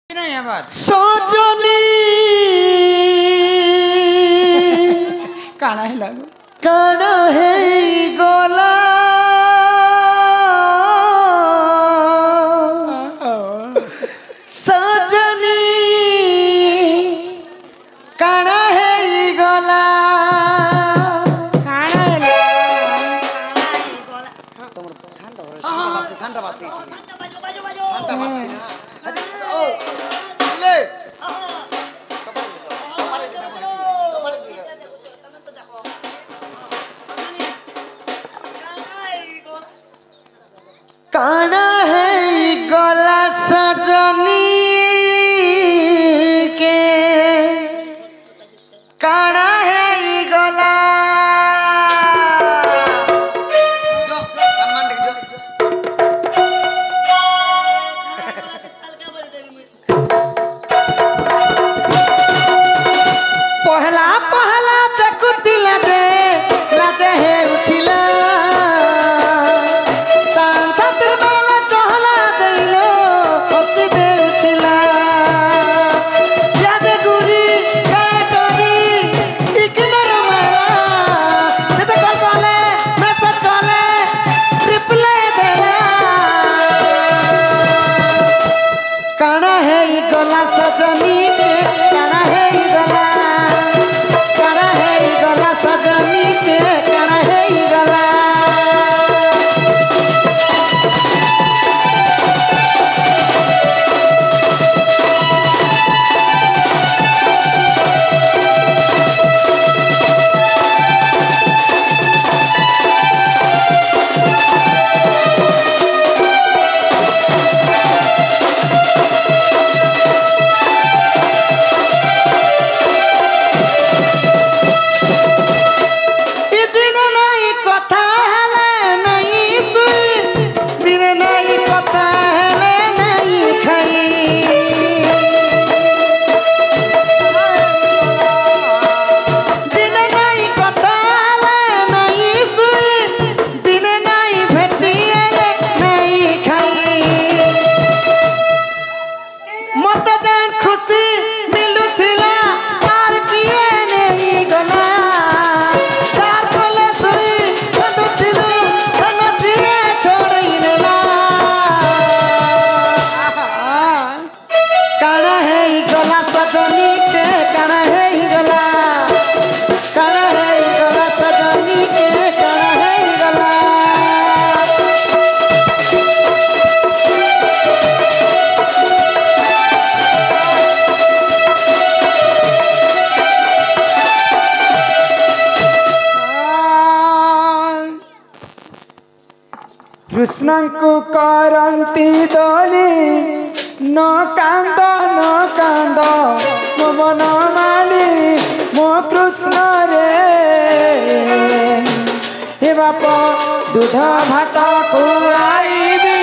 নাই আবার সজনী কানা লাগো কাণ হেই গলা সজনী কাণ হেই গলা Santa Basi. কাণ হেই গলা সজনী কে কাণ হেই গলা পহলা পহলা দেখুতিলা যে লাজে হেউছিলা সাংসাতের বেলা চহলা দেইল হসি দেউছিলা ইয়াদে গুরি গায়ে করি ইগনোর মারা যেতে কল কলে মেসেজ কলে রিপ্লাই দেলা কানা হেই গলা সজনী কে কানা হেই গলা কানা হেই গলা সজনী কে কানা হেই গলা কৃষ্ণଙ୍କୁ କରନ୍ତି ଦୋଳି ନ କାନ୍ଦ ମୋ ମନ ମାଳି ମୋ କୃଷ୍ଣରେ ହେ ବାପ ଦୁଧ ଭାତ ଖୁଆଇବି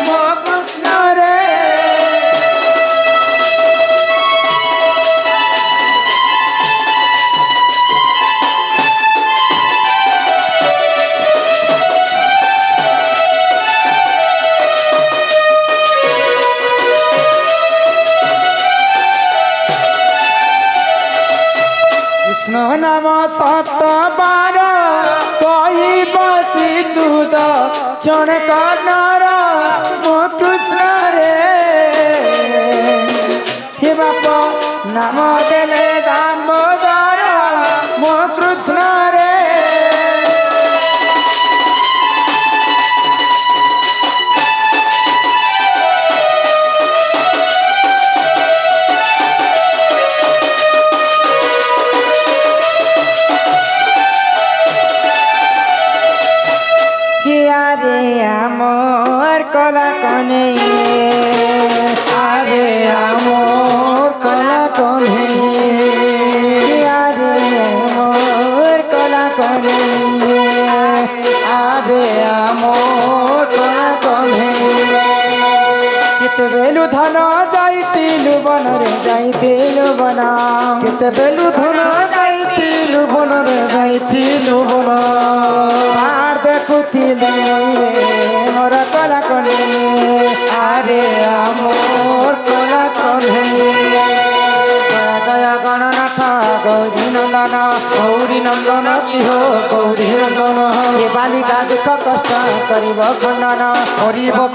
ମୋ କୃଷ୍ଣରେ কৃষ্ণ নাম সত বার কহিব শিশুদ জনে কর্ণর মো কৃষ্ণ রে হে বাপ নাম দেলে দামোদর মো কৃষ্ণ রে আরে আমার কলা কনে আরে আমোর কলা কনে আরে আমার কলা কনে আরে আমোর কলা কনে কেতেবেলু ধন যাইতিলু বনরে যাইতিলু বন কেতেবেলু ধন যাইতিলু বনরে যাইতিলু বন আর দেখুতিলু মোর কলা কনে আরে আমোর কলা কনে गौरी नंदन की हो गौरी नंदन ये बालिका दुख कष्ट करिब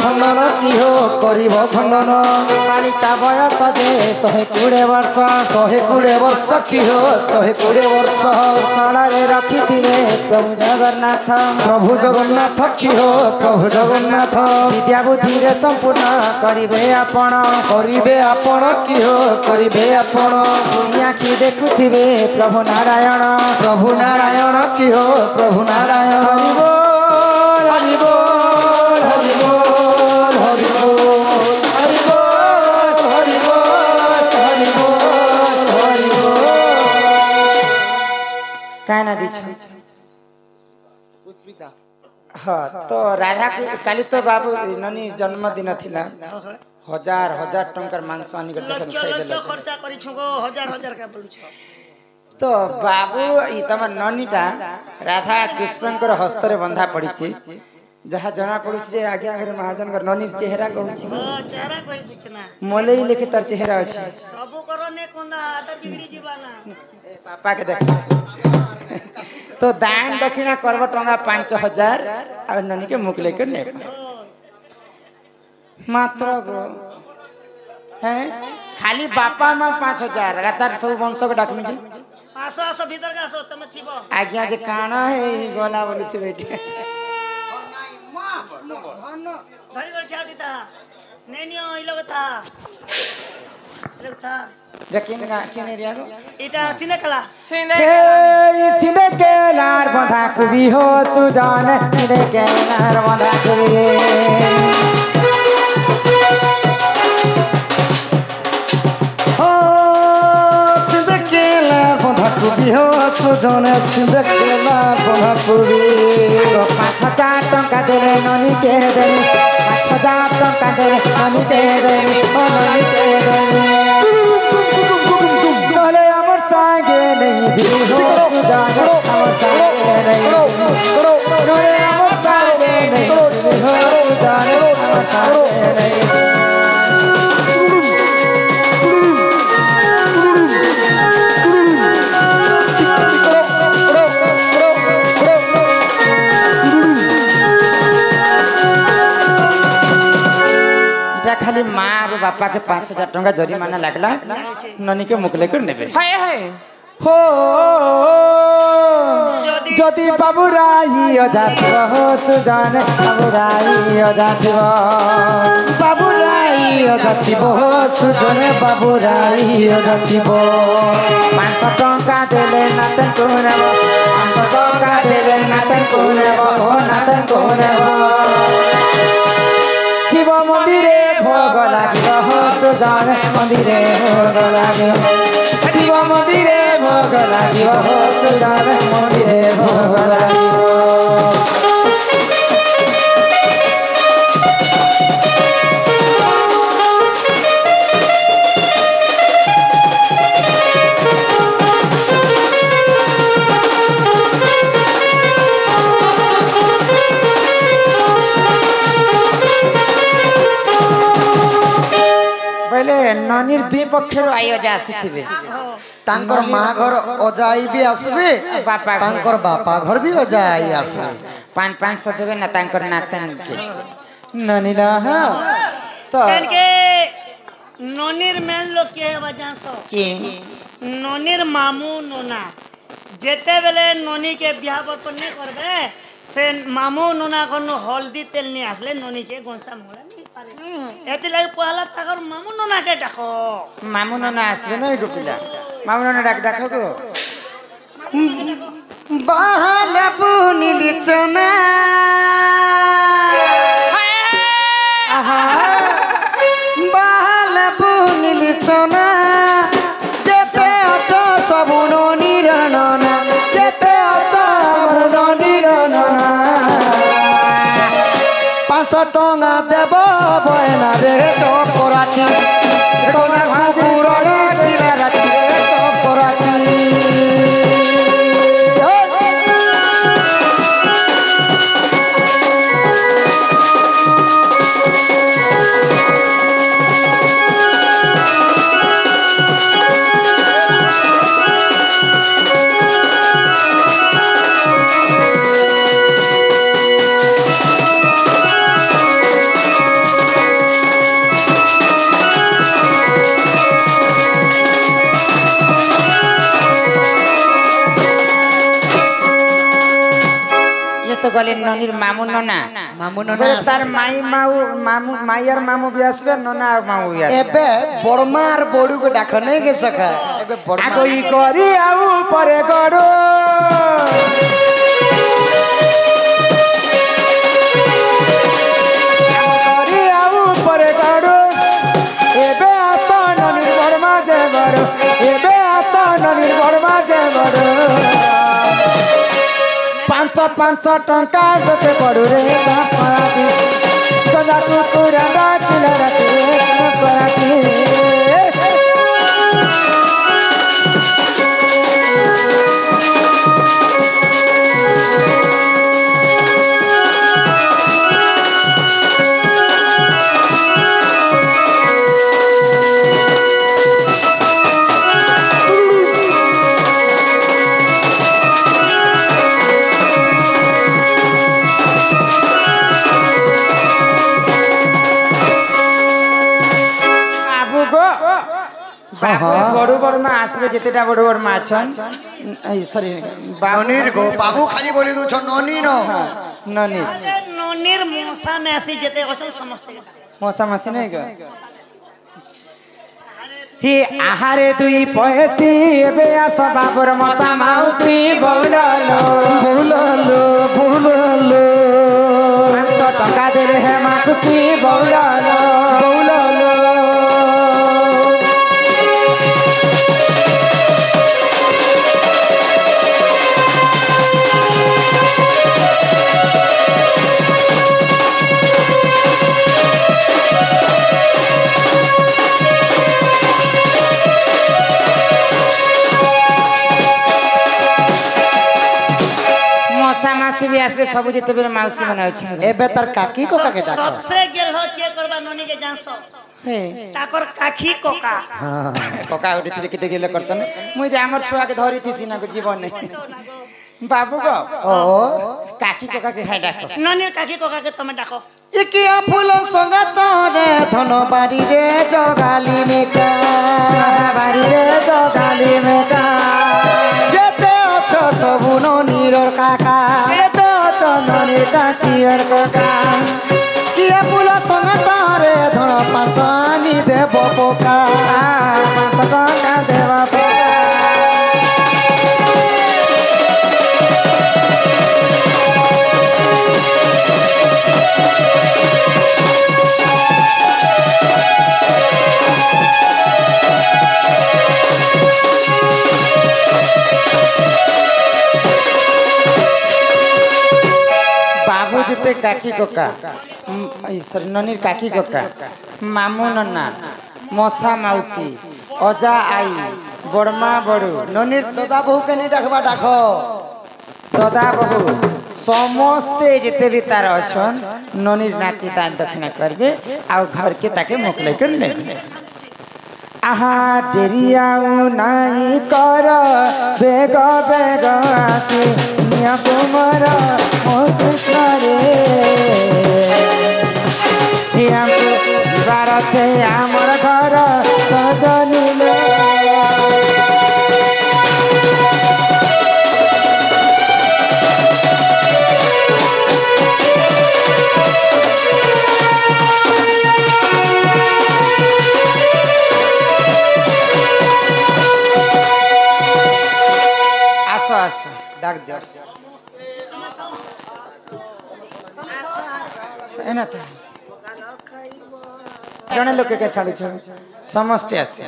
खंडन की हो करिब खंडन बालिका बयस जे 120 वर्ष 120 वर्ष की हो 120 वर्ष षड़े रखिथिले प्रभु जगन्नाथ की हो प्रभु जगन्नाथ विद्या बुद्धि रे संपूर्ण करिबे आपण की हो करिबे आपण आखि देखुथिबे प्रभु नारायण की हो प्रभु नारायण हरि बोल हरि बोल हरि बोल हरि बोल हरि बोल हरि बोल हरि बोल काय ना दिछ हाँ तो राधा काली तो बाबू ननी जन्मदिन थिला हजार हजार टंकार मांस आनी कर खरीदेला खर्चा करी छगो हजार हजार का बोलु छ तो बाबू ई तम ननीटा राधा कृष्णकर हस्तरे बंधा पड़ी जहाँ जना पड़ी जे आगे आगे महाजन कर ननी चेहरा कहू छी चेहरा कोई पूछना मोले ही लेके तर चेहरा अछि सब करो ने कोंदा आटा बिगड़ी जीवाना पापा के देख तो दान दक्षिणा करब टंगा 5000 और ननी के मुख लेकर ने मात्र गो हैं खाली बापा मां 5000 रातार सब वंश को डाकमी जी आसो आसो भीतर का आसो तमे थिबो आज्ञा जे काना है ई गोला बोली थी बेटी धरी कर छाटी था नेनियो ई लोग था लेकिन केने रिया गो इटा सिने कला सिंधे के लार बंधा कुबी हो सुजान सिंधे के लार बंधा कुबी हो सिंधे के लार बंधा कुबी हो सुजान सिंधे के लार बंधा कुबी 5000 टंका देले ननी के देले 5000 टंका देले ननी के देले ओ ननी के देले बोले अमर संगे नहीं जी हो सुजान अमर संगे नहीं बोले अमर संगे नहीं हो सुजान अमर संगे नहीं खाली माँ और बापा के 5000 टंका जरिमाना लगला ननी के मुख लेकर नेबे हो जदि बाबूराई अजातिव हो सुजान बाबूराई अजातिव बाबूराई अजातिव हो सुजान बाबूराई अजातिव 500 टंका देले नातन को नेब 500 टंका देले नातन को नेब हो नातन को नेब शिव मंदिरे भोग लागिब हो सुजान मंदिरे भोग लागिब शिव मंदिरे भोग लागिब हो सुजान मंदिरे भोग लागिब ननीर दुई पक्षर आयो जा आसीथिबे तांकर माँ घर अजाई भी आसबे बापा तांकर बापा घर भी अजाई आसबे 500 देबे ना तांकर नातन के ननीला हां तो के ननीर मेन लोग के वजह सो के ननीर मामू नोना जेते बेले ननी के बियाह बर्पण नहीं करबे से मामू नोना को हल्दी तेल नहीं आसले ननी के गोंसा मोला एते लागि पहला तकर मामू नोना के डाको मामू नोना आसबे नै रुपिला मामू नोना डाको को बाहला बुनिली चना आहा बाहला बुनिली चना जेते अच सबु ननीर नना जेते अच सबु ननीर नना 500 टंगा देब बयना रे चपराती टंगा भाजुर रे चिला राती रे चपराती গলে ননির মামু ননা মামু ননা এবারে তার মাই মাউ মামু মাইয়ার মামু বি আসবে ননা আর মামু বি আসবে এবে বড়মা আর বড়ুকে ডাক নাই গে সখা এবে বড়মা আগই করি আউ পরে গড়ো করি আউ পরে গড়ো এবে আত ননির বড়মা যে বড় এবে আত ননির বড়মা যে বড় 500 টঙ্কা দিতে পড়ু রে চাপাতি তোরা কুকুরা ডাকিলা রাতে চাপাতি বড় বড় মা আসবে যেতেটা বড় বড় মা আছেন সরি ননির গো বাবু খালি বলি দুছ ননি ন ননি ননির মশা মেসি যেতে অচল সমস্ত মশা মাসি নাই গো হি আহারে দুই পয়সি এবে আস বাবুর মশা মাউসি বউলালো ভুলালো ভুলালো 500 টাকা দিলে হে মা খুশি বউলালো ভুলালো মাসি भी আসবে সব যেতে বের মাউসি মনে আছে এবে তার কাকি কোকাকে ডাক सबसे गेल हो के करबा ननी के जानसो হে ताकर काखी कोका ককা ওটি থেকে কেটে গেলে করছন মুই যে আমার ছুয়াকে ধরি দিছি না জীবনে বাবু গো ও কাকি ককাকে খাই ডাকো ननी काखी कोका के तमे डाको ইকিয়া ফুল সঙ্গাত রে ধন বাড়ি রে জগালি মেকা বাড়ি রে জগালি মেকা যেতে অছ সবু ননির কাকা এতো চন্দনের কাকিয়ার ককা কিয়া ফুল সঙ্গাত রে ধন পাশানি দেব পোকা 500 টাকা দেবা পকা বাবু যেতে কাকি ককা সরি ননির কাকি ককা মামু ননা মশা মাউসি অজা আই বড়মা বড়ু ননির দাদা বহুকে নি ডাকবা ডাক দাদা বহু সমস্তে যেতে भी তার অছন ননির নাতি দান দক্ষিণা করবে আর ঘরকে তাকে মোকলাই করে নেবে আহা ডেরিয়াও নাই কর বেগ বেগ আসি নিয়া কুমার ও কৃষ্ণ রে হিয়ামু ଯିବାର আছে আমার ঘর সজনিলে আসো আসো ডাক দে এনা তো জনে লোককে ছাড়িছ সমস্তে আসে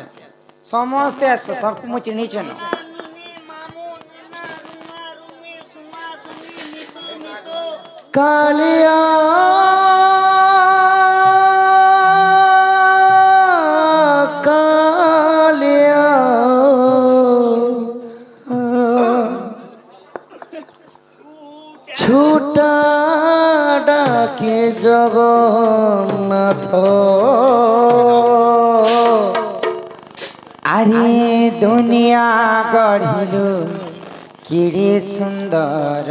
সমস্তে আসো সব মু চিনিছ না কালিয়া কালিয়া ছুটা ডাকে জগন্নাথ আরে দুনিয়া গঢ়িলু কিড়ে সুন্দর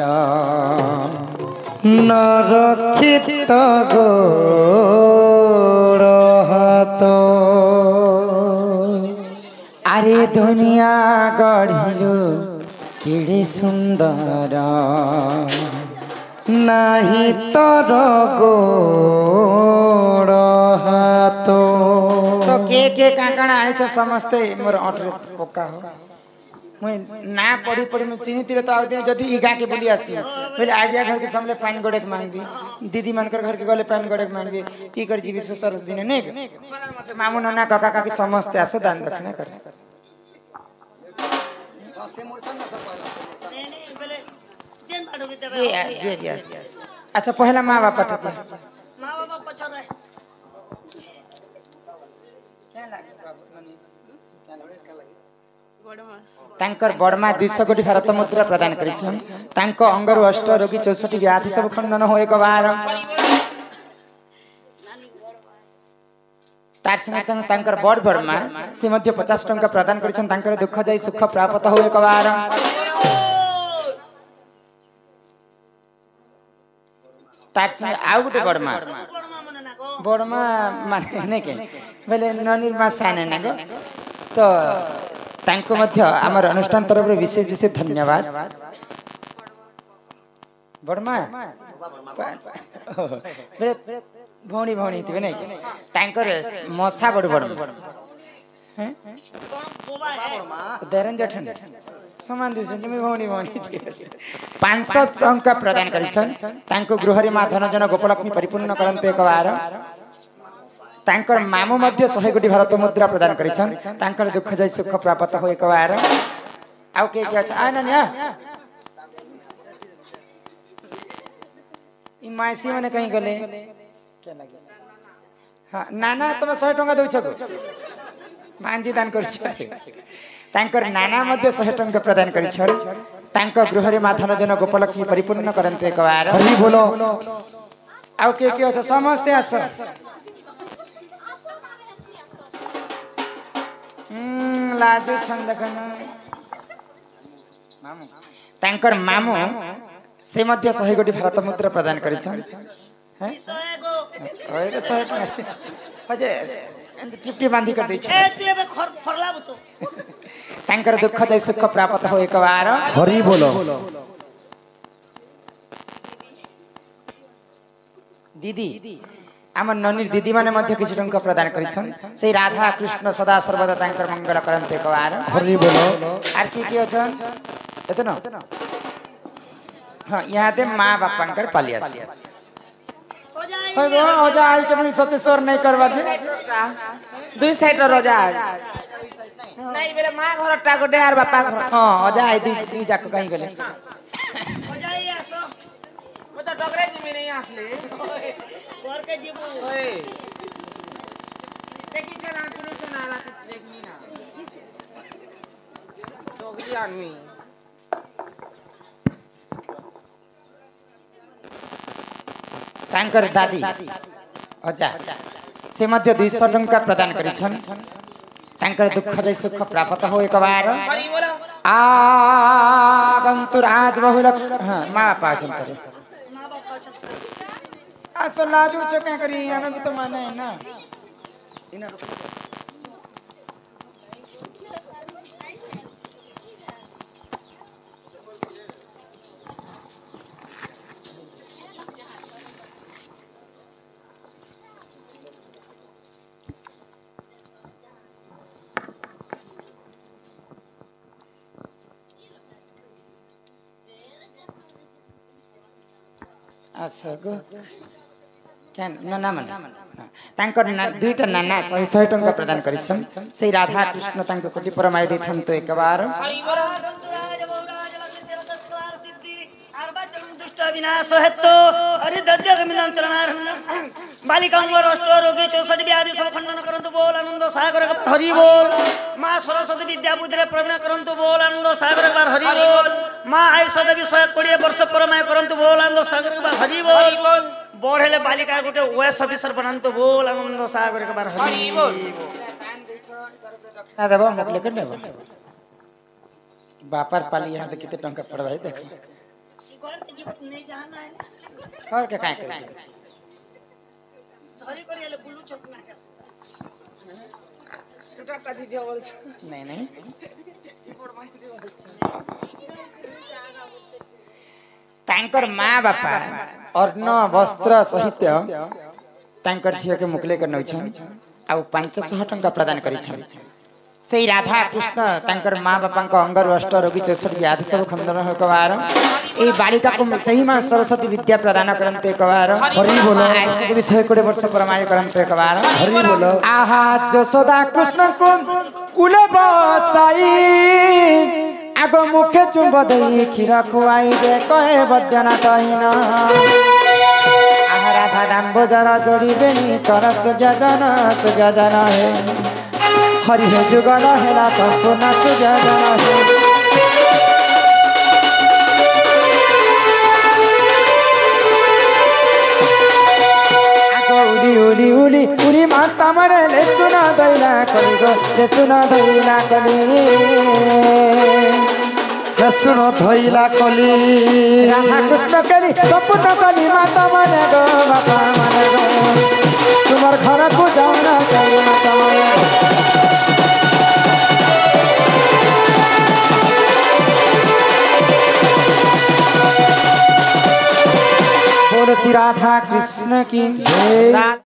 নরক্ষিত গোড় হাত আরে দুনিয়া গঢ়িলু কিড়ে সুন্দর नहीं तोर गोड़ हाथ तो के काकण आनिछ समस्ते मोर अटरे पक्का हो मुई ना पढ़ी पढ़ी मैं चिन्हित तो आउदी जदि ई गाँ के बोली आसी बोले आज्ञा घर के समले पानी गड़े के मांगबी दीदी मानकर घर के गले पानी गड़े के मांगबी ई कर जीवी ससुर दिन ने मामू नाना काका काकी समस्ते आसे दान दक्षिणा कर जे भी आसे अच्छा पहला माँ बाप ठीक माँ बाबा पछरे तांकर बड़मा 200 कोटी भारत मुद्रा प्रदान करिछन तांको अंगरु अष्ट रोगी 64 व्याधि सब खंडन हो एक बार तार संगे तांकर बड़ बड़मा से मध्य 50 टंका प्रदान करिछन तांकर दुख जाई सुख प्राप्त हो एक बार तार संगे आउ गुटे बड़मा माने ने के बोले ननीर मा साने ना तो तांको मध्य आमर अनुष्ठान तरफ विशेष विशेष धन्यवाद बड़मा भौणी भौणी थी नहीं तांकर मसा बड़ बड़मा हैं देरन जठन समान दिस तुम भौणी भौणी थी 500 टंका प्रदान करिछन तांको गृहरे मा धनजन गोपलक्ष्मी परिपूर्ण करन्ते एक बार तांकर मामू मध्य 100 कोटी भारत मुद्रा प्रदान करिछन तांकर दुख जाय सुख प्राप्त हो एक बार आउ के अच्छा आ ना इ मासी माने कहीं गले क्या लगे हां नाना तुम 100 टंका दउ छको मांजी दान करछ तांकर नाना मध्य 100 टंका प्रदान करिछ तांको गृहरे मा धनजन गोपलक्ष्मी परिपूर्ण करन्ते एक बार हरि बोलो आउ के अच्छा समस्ते आस लाजु छन देखन मामू तांकर मामू से मध्य 100 कोटी भारत मुद्रा प्रदान करिछन हैं 100 अजे चिट्ठी बांधी कर दै छै ए तू एबे फरलाब तो तांकर दुख जाय सुख प्राप्त हो एक बार हरि बोलो दीदी आमर ननीर दीदी माने मध्य किछु टंका प्रदान करिछन से राधा कृष्ण सदा सर्वदा तांकर मंगल करन्ते एक बार हरि बोलो आर की अछन एतन हां यहाँ ते माँ बापांकर पालियास हो जा आई के सतेश्वर नहीं करवा दे 2 साइड रोजा नहीं बेले मां घर टा गोटे आर बापा घर हां हो जा आई दी जाक कहीं गले हो जाई आसो वो तो डगरे जी में नहीं आसले घर के जीबू ओए देखी से नाचने से नारा देखनी ना डोगरी आदमी तांकर दादी अजा से मध्य 200 टंका प्रदान करिछन तांकर दुख जाय सुख प्राप्त हो एक बार हरि बोलो आगंतु राज बहुल हां मां बाप छन तरे असो लाजू छ के करी हमें भी तो माने है ना असगो क्या नाना मन तांकर दुईटा नाना 100 टंका प्रदान करिछन से राधा कृष्ण तांको कोटि परमाय दैथन तो एक बार हरि बोलो राज बहुराज लक्ष्मी सिरदस्कार सिद्धि आरबा चरण दुष्ट विनाश हेतु हरि दद्यक मिदं चरणार बालिकांवर अष्ट रोगी 64 व्याधि सब खंडन करंतु बोल आनंद सागर का हरि बोल मां सरस्वती विद्या बुद्धि रे प्रवीण करंतु बोल आनंद सागर का हरि बोल मां आयुष देवी 120 वर्ष परमाय करंतु बोल आनंद सागर का हरि बोल बढ़ेले बालिका गोटे ओएस अफिसर बनंतु बोल आनंद सागर का हरि बोल ना देबो मोकले कर देबो बापर पाली यहां तो किते टंका पड़वाई देख घर के जीवन नहीं जाना है और के काहे करे धरी करिले बुल्लू चकना के टुटा दीदी बोल नहीं नहीं तांकर माँ बापा अर्ण वस्त्र सहित तांकर झियो के मुकले कर नउछन आ 500 टंका प्रदान करिछन सेई राधा कृष्ण तांकर माँ बापा को अंगर अष्ट रोगी 64 आदि सब खंडन हो कबार ए बालिका को सही मां सरस्वती विद्या प्रदान करन्ते कबार हरि बोलो आयुष के विषय 20 वर्ष परमाय करन्ते कबार हरि बोलो आहा जसोदा कृष्ण को कुले बसाई आगो मुखे चुंब देई खीर खुआई जे कहे बद्यना तहिना आहा राधा दाम्बो जरा जोड़ी बेनी कर सुज्ञाजन है हरि हे जुगल हेला संपूर्ण सुज्ञाजन है उली उली उली माता मरे ले सुना दैला कली गो ले सुना दैला कली ले सुनो धोइला कली राधा कृष्ण कली संपूर्ण कली माता मरे गो बाबा मरे गो तुम्हार घर को जाना चाहिए माता मरे बोल श्री राधा कृष्ण की जय।